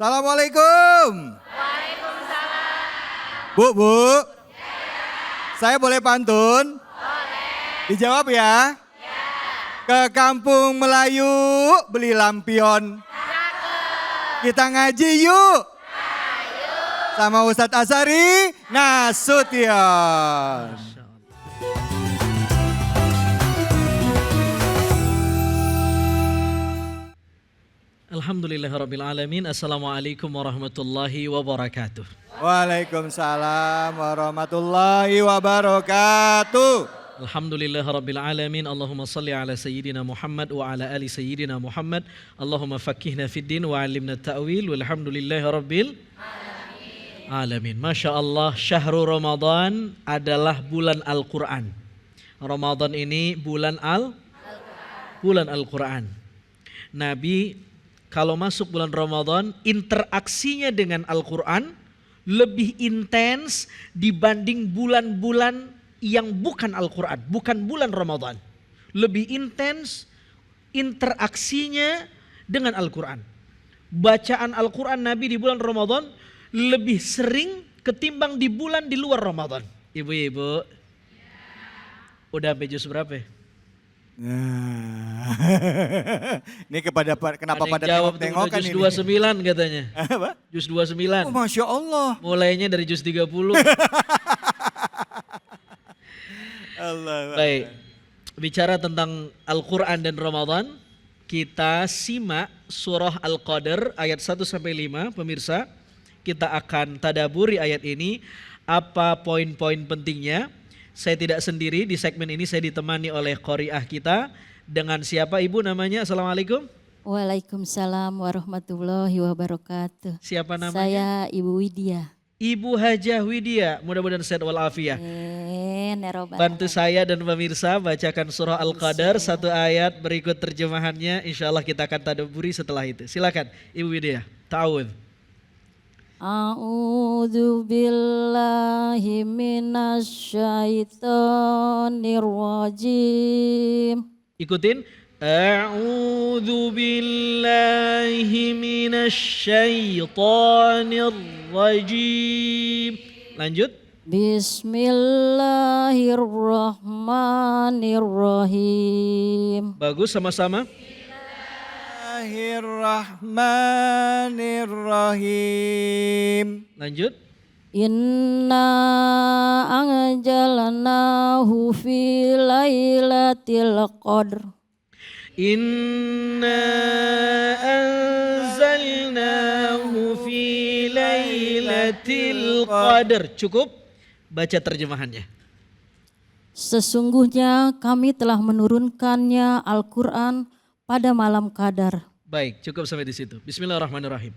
Assalamualaikum. Bu, saya boleh pantun? Boleh. Dijawab ya? Ke kampung Melayu beli lampion. Kita ngaji yuk. Sama Ustadz Azhari Nasution. Alhamdulillahirrabbilalamin. Assalamualaikum warahmatullahi wabarakatuh. Waalaikumsalam warahmatullahi wabarakatuh. Alhamdulillahirrabbilalamin. Allahumma salli ala sayyidina Muhammad wa ala ali sayyidina Muhammad. Allahumma fakihna fid din wa alimna ta'wil. Walhamdulillahirabbil alamin. Masya Allah, syahrul Ramadan adalah bulan Al-Quran. Ramadan ini bulan Al-Quran. Nabi kalau masuk bulan Ramadan, interaksinya dengan Al-Quran lebih intens dibanding bulan-bulan yang bukan Al-Quran, bukan bulan Ramadan. Lebih intens interaksinya dengan Al-Quran. Bacaan Al-Quran Nabi di bulan Ramadan lebih sering ketimbang di bulan di luar Ramadan. Ibu-ibu, udah sampai juz berapa? Nah, ini kenapa pada tengok-tengok kan ini? Juz 29 katanya. Apa? Juz 29. Oh, Masya Allah. Mulainya dari juz 30. Allah. Baik, bicara tentang Al-Quran dan Ramadan, kita simak surah Al-Qadr ayat 1-5, pemirsa. Kita akan tadaburi ayat ini, apa poin-poin pentingnya. Saya tidak sendiri di segmen ini, saya ditemani oleh qori'ah kita. Dengan siapa ibu namanya? Assalamualaikum. Waalaikumsalam warahmatullahi wabarakatuh. Siapa namanya? Saya Ibu Widya. Ibu Hajah Widya, mudah-mudahan sehat walafiat. Bantu saya dan pemirsa bacakan surah Al-Qadr satu ayat berikut terjemahannya. Insya Allah kita akan tadaburi setelah itu. Silakan Ibu Widya, ta'awudz. A'udzu billahi minasyaitonir rajim. Ikutin. A'udzu billahi minasyaitonir rajim. Lanjut. Bismillahirrahmanirrahim. Bagus, sama-sama. Bismillahirrahmanirrahim. Lanjut. Inna anjalnahu fi lailatul qadr. Inna anzalnahu fi lailatul qadr. Cukup? Baca terjemahannya. Sesungguhnya kami telah menurunkannya Al-Quran pada malam qadar. Baik, cukup sampai di situ. Bismillahirrahmanirrahim.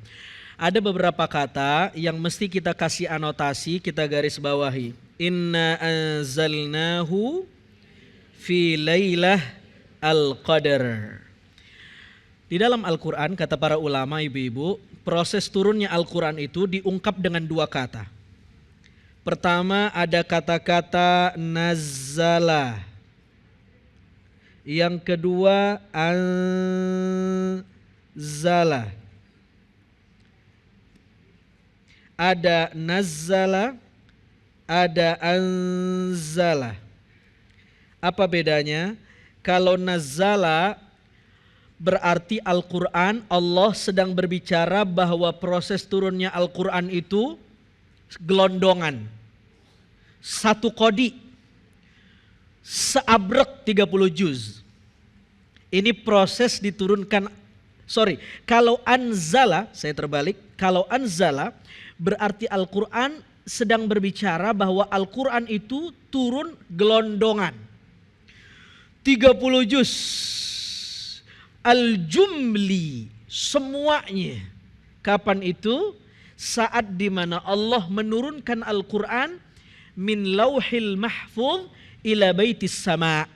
Ada beberapa kata yang mesti kita kasih anotasi, kita garis bawahi. Inna anzalnahu fi lailah al-qadar. Di dalam Al-Quran, kata para ulama, ibu-ibu, proses turunnya Al-Quran itu diungkap dengan dua kata. Pertama ada kata-kata nazzala. Yang kedua anzala. Ada nazzala, ada anzala. Apa bedanya? Kalau nazzala berarti Al-Quran, Allah sedang berbicara bahwa proses turunnya Al-Quran itu gelondongan. Satu kodi. Seabrek 30 juz. Ini proses diturunkan. Kalau anzala, saya terbalik. Kalau anzala berarti Al-Quran sedang berbicara bahwa Al-Quran itu turun gelondongan. 30 juz. Al-jumli, semuanya. Kapan itu? Saat dimana Allah menurunkan Al-Quran min lauhil mahfuz ila baitis sama,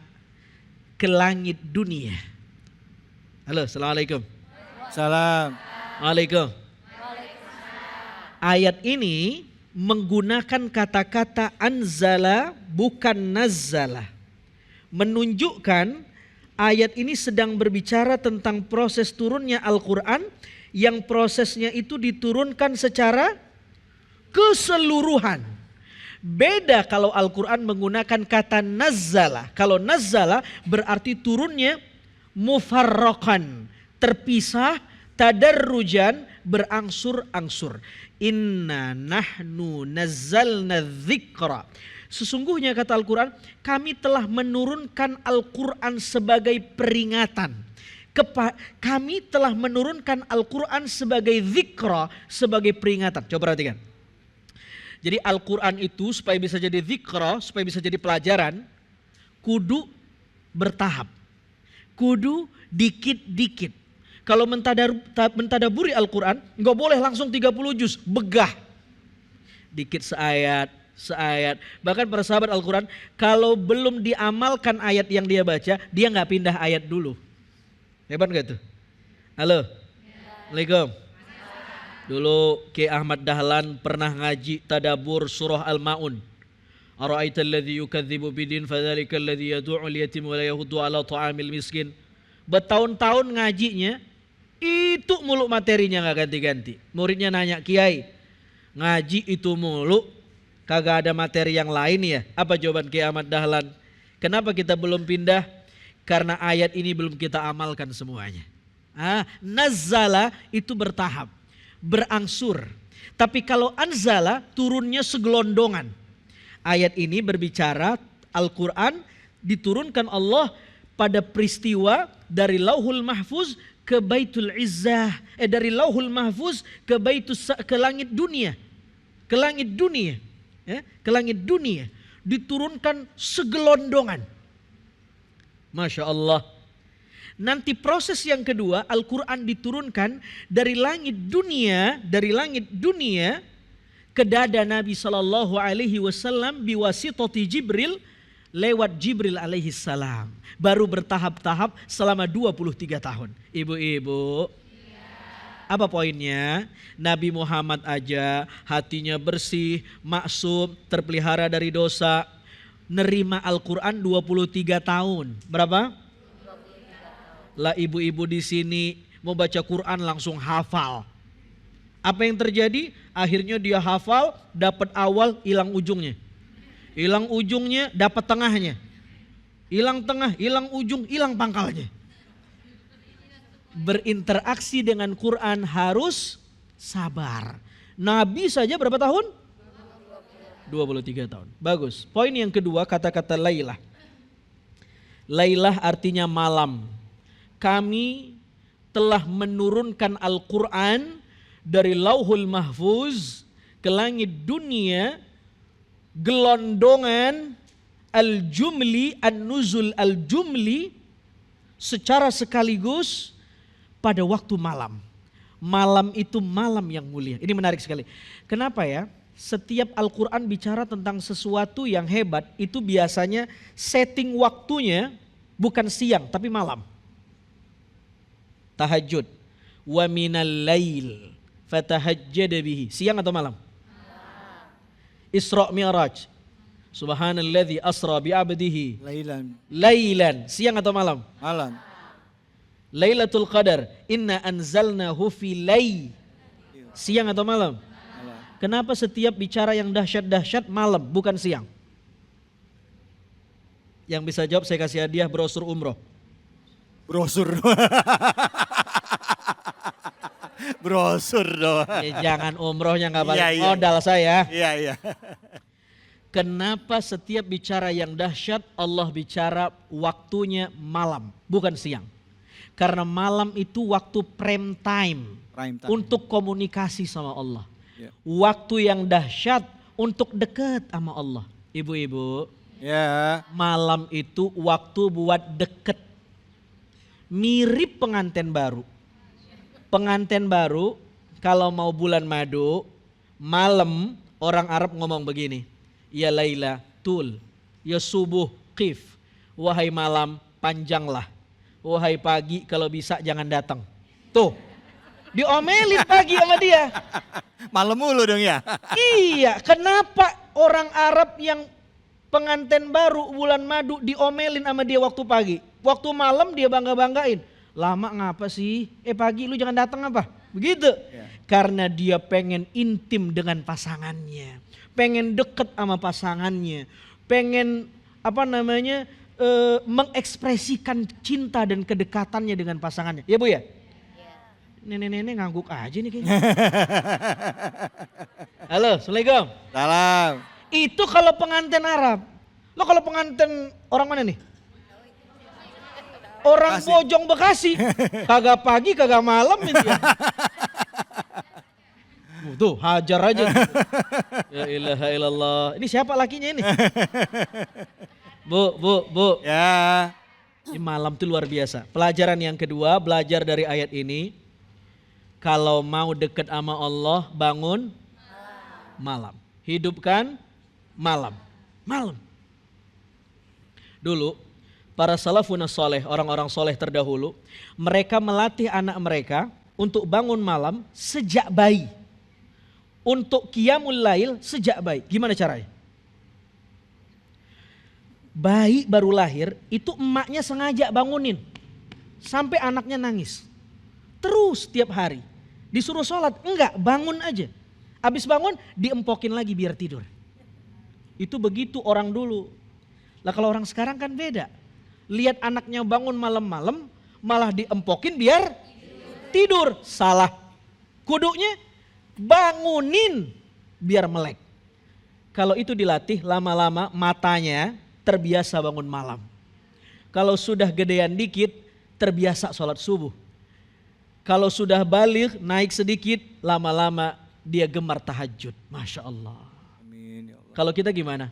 ke langit dunia. Halo, assalamualaikum. Salam. Waalaikumsalam. Ayat ini menggunakan kata-kata anzala bukan nazzala. Menunjukkan ayat ini sedang berbicara tentang proses turunnya Al-Quran yang prosesnya itu diturunkan secara keseluruhan. Beda kalau Al-Quran menggunakan kata nazzala. Kalau nazzala berarti turunnya mufarraqan, terpisah, tadarrujan, berangsur-angsur. Inna nahnu nazzalna dzikra. Sesungguhnya kata Al-Quran, kami telah menurunkan Al-Quran sebagai peringatan. Kami telah menurunkan Al-Quran sebagai dzikra, sebagai peringatan. Coba perhatikan. Jadi Al-Quran itu supaya bisa jadi dzikra, supaya bisa jadi pelajaran, kudu bertahap. Kudu dikit-dikit. Kalau mentadaburi Al-Quran, nggak boleh langsung 30 juz, begah. Dikit seayat. Bahkan para sahabat Al-Quran, kalau belum diamalkan ayat yang dia baca, dia nggak pindah ayat dulu. Hebat gak tuh? Halo? Assalamualaikum. Dulu Ki Ahmad Dahlan pernah ngaji tadabur surah Al-Ma'un. Ara'aita alladhi yukadzibu bidin fadzalika alladhi yad'u'ul yatim wa la yahuddu 'ala ta'amil miskin. Bertahun-tahun ngajinya itu mulu materinya nggak ganti-ganti. Muridnya nanya, "Kiai, ngaji itu mulu, kagak ada materi yang lain ya?" Apa jawaban Ki Ahmad Dahlan? Kenapa kita belum pindah? Karena ayat ini belum kita amalkan semuanya. Nazzala itu bertahap, berangsur. Tapi kalau anzala turunnya segelondongan. Ayat ini berbicara Al-Quran diturunkan Allah pada peristiwa dari Lauhul Mahfuz ke Baitul Izzah. Dari Lauhul Mahfuz ke langit dunia. Ke langit dunia. Ke langit dunia. Diturunkan segelondongan. Masya Allah. Nanti proses yang kedua, Al-Quran diturunkan dari langit dunia ke dada Nabi Sallallahu Alaihi Wasallam biwasitati Jibril, lewat Jibril alaihi salam. Baru bertahap-tahap selama 23 tahun. Ibu-ibu, apa poinnya? Nabi Muhammad aja hatinya bersih, maksum, terpelihara dari dosa, nerima Al-Quran 23 tahun. Berapa? Lah ibu-ibu di sini mau baca Quran langsung hafal. Apa yang terjadi? Akhirnya dia hafal, dapat awal, hilang ujungnya. Hilang ujungnya, dapat tengahnya. Hilang tengah, hilang ujung, hilang pangkalnya. Berinteraksi dengan Quran harus sabar. Nabi saja berapa tahun? 23 tahun. Bagus. Poin yang kedua, kata-kata Lailah. Lailah artinya malam. Kami telah menurunkan Al-Quran dari Lauhul Mahfuz ke langit dunia, gelondongan al-jumli, an-nuzul al-jumli, secara sekaligus pada waktu malam. Malam itu malam yang mulia. Ini menarik sekali. Kenapa ya? Setiap Al-Quran bicara tentang sesuatu yang hebat, itu biasanya setting waktunya bukan siang tapi malam. Tahajud. Wa minal lail fatahajjad bihi. Siang atau malam? Isra Mi'raj. Subhanalladzi asra bi'abdihi lailan. Siang atau malam? Malam. Lailatul Qadar. Inna anzalnahu fi lail. Siang atau malam? Kenapa setiap bicara yang dahsyat-dahsyat malam bukan siang? Yang bisa jawab saya kasih hadiah brosur umroh. Brosur. Brosur doang. Jangan umrohnya nggak balik Iya. modal saya. Iya. Kenapa setiap bicara yang dahsyat Allah bicara waktunya malam bukan siang? Karena malam itu waktu prime time. Untuk komunikasi sama Allah. Ya. Waktu yang dahsyat untuk dekat sama Allah. Ibu-ibu, Ya. malam itu waktu buat deket. Mirip pengantin baru. Pengantin baru kalau mau bulan madu, malam orang Arab ngomong begini. Ya Laila, tul. Ya subuh, qif. Wahai malam, panjanglah. Wahai pagi, kalau bisa jangan datang. Tuh, diomelin pagi sama dia. Malam mulu dong ya. Iya, kenapa orang Arab yang pengantin baru bulan madu diomelin sama dia waktu pagi? Waktu malam dia bangga-banggain. Lama ngapa sih? Pagi lu jangan datang apa? Begitu. Ya. Karena dia pengen intim dengan pasangannya. Pengen deket sama pasangannya. Pengen mengekspresikan cinta dan kedekatannya dengan pasangannya. Ya Bu ya? Nenek-nenek ngangguk aja nih kayaknya. Halo, Assalamualaikum. Salam. Itu kalau pengantin Arab. Lo kalau pengantin orang mana nih? Orang Bekasi. Bojong Bekasi. Kagak pagi, kagak malam ini ya. Tuh, hajar aja. Ya ilaha illallah. Ini siapa lakinya ini? Bu. Ya. Ini malam tuh luar biasa. Pelajaran yang kedua, belajar dari ayat ini. Kalau mau deket sama Allah, bangun malam. Hidupkan malam. Dulu, para salafun soleh, orang-orang soleh terdahulu, mereka melatih anak mereka untuk bangun malam sejak bayi. Untuk qiyamul lail sejak bayi. Gimana caranya? Bayi baru lahir, itu emaknya sengaja bangunin. Sampai anaknya nangis. Terus tiap hari. Disuruh sholat, enggak, bangun aja. Habis bangun, diempokin lagi biar tidur. Itu begitu orang dulu. Lah kalau orang sekarang kan beda. Lihat anaknya bangun malam-malam, malah diempokin biar tidur. Salah. Kudunya bangunin biar melek. Kalau itu dilatih lama-lama matanya terbiasa bangun malam. Kalau sudah gedean dikit terbiasa sholat subuh. Kalau sudah balik naik sedikit lama-lama dia gemar tahajud. Masya Allah. Amin ya Allah. Kalau kita gimana?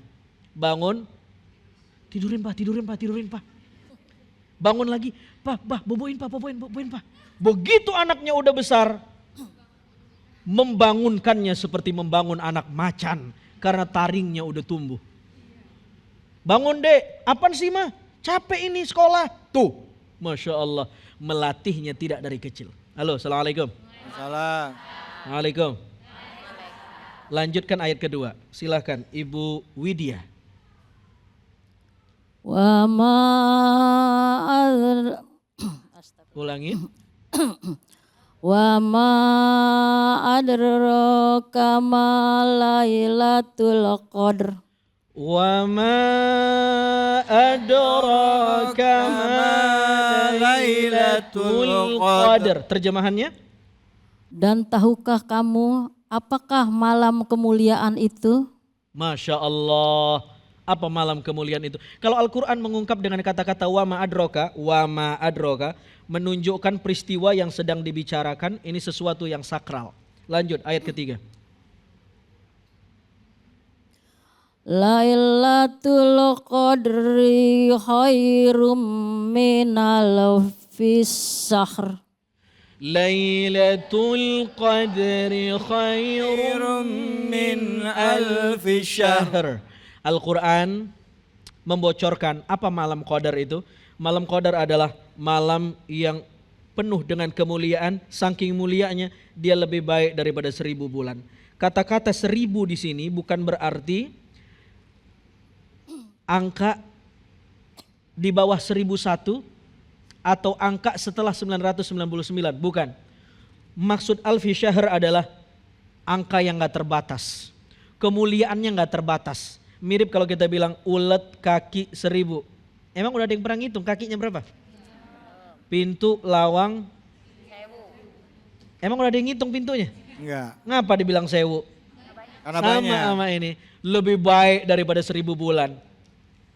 Bangun, tidurin pak. Bangun lagi, pak, boboin pak. Begitu anaknya udah besar, membangunkannya seperti membangun anak macan karena taringnya udah tumbuh. Bangun dek, apaan sih mah? Capek ini sekolah. Tuh, Masya Allah, melatihnya tidak dari kecil. Halo, Assalamualaikum. Salam. Waalaikum. Lanjutkan ayat kedua, silahkan Ibu Widya. Wa ma Ulangi. Wa ma adraka ma lailatul qadr. Wa ma adraka ma lailatul qadr. Terjemahannya? Dan tahukah kamu apakah malam kemuliaan itu? Masya Allah. Apa malam kemuliaan itu? Kalau Al-Quran mengungkap dengan kata-kata wa ma adroka, menunjukkan peristiwa yang sedang dibicarakan, ini sesuatu yang sakral. Lanjut ayat ketiga. Lailatul qadri khairum minal fissahr. Lailatul qadri khairum min alfi syahr. Al-Quran membocorkan apa malam qadar itu. Malam qadar adalah malam yang penuh dengan kemuliaan. Saking mulianya dia lebih baik daripada 1000 bulan. Kata-kata 1000 di sini bukan berarti angka di bawah 1001 atau angka setelah 999. Bukan. Maksud alfi syahr adalah angka yang gak terbatas. Kemuliaannya gak terbatas. Mirip kalau kita bilang ulet kaki 1000. Emang udah ada yang pernah ngitung kakinya berapa? Pintu lawang. Emang udah ada yang ngitung pintunya? Enggak. Ngapa dibilang 1000? Karena Sama banyak. sama ini. Lebih baik daripada 1000 bulan.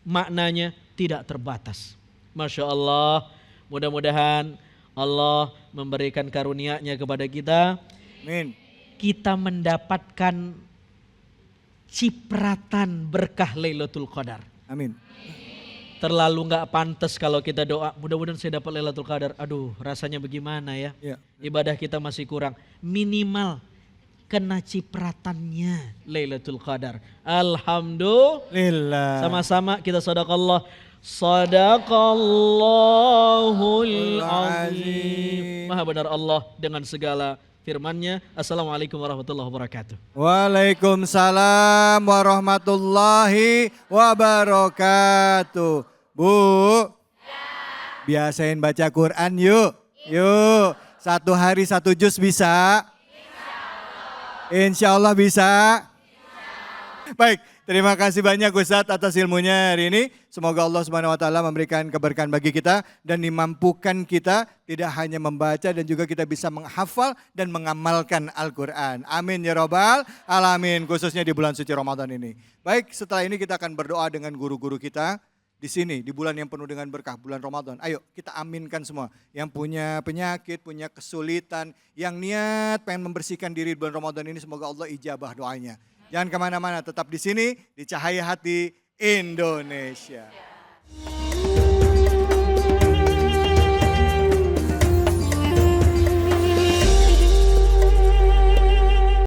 Maknanya tidak terbatas. Masya Allah. Mudah-mudahan Allah memberikan karunia-Nya kepada kita. Amin. Kita mendapatkan cipratan berkah Lailatul Qadar. Amin. Terlalu nggak pantas kalau kita doa, mudah-mudahan saya dapat Lailatul Qadar. Aduh, rasanya bagaimana ya? Ya. Ibadah kita masih kurang. Minimal kena cipratannya Lailatul Qadar. Alhamdulillah. Sama-sama kita sadaqallah. Sadaqallahul azim. Maha benar Allah dengan segala firman-Nya. Assalamualaikum warahmatullahi wabarakatuh. Waalaikumsalam warahmatullahi wabarakatuh. Bu, biasain baca Quran yuk. Yuk, Satu hari satu juz bisa? Insya Allah bisa. Baik, terima kasih banyak Ustadz atas ilmunya hari ini. Semoga Allah Subhanahu wa taala memberikan keberkahan bagi kita dan dimampukan kita tidak hanya membaca dan juga kita bisa menghafal dan mengamalkan Al-Qur'an. Amin ya robbal alamin, khususnya di bulan suci Ramadan ini. Baik, setelah ini kita akan berdoa dengan guru-guru kita di sini di bulan yang penuh dengan berkah, bulan Ramadan. Ayo kita aminkan semua yang punya penyakit, punya kesulitan, yang niat pengen membersihkan diri di bulan Ramadan ini, semoga Allah ijabah doanya. Jangan kemana-mana, tetap di sini di Cahaya Hati Indonesia.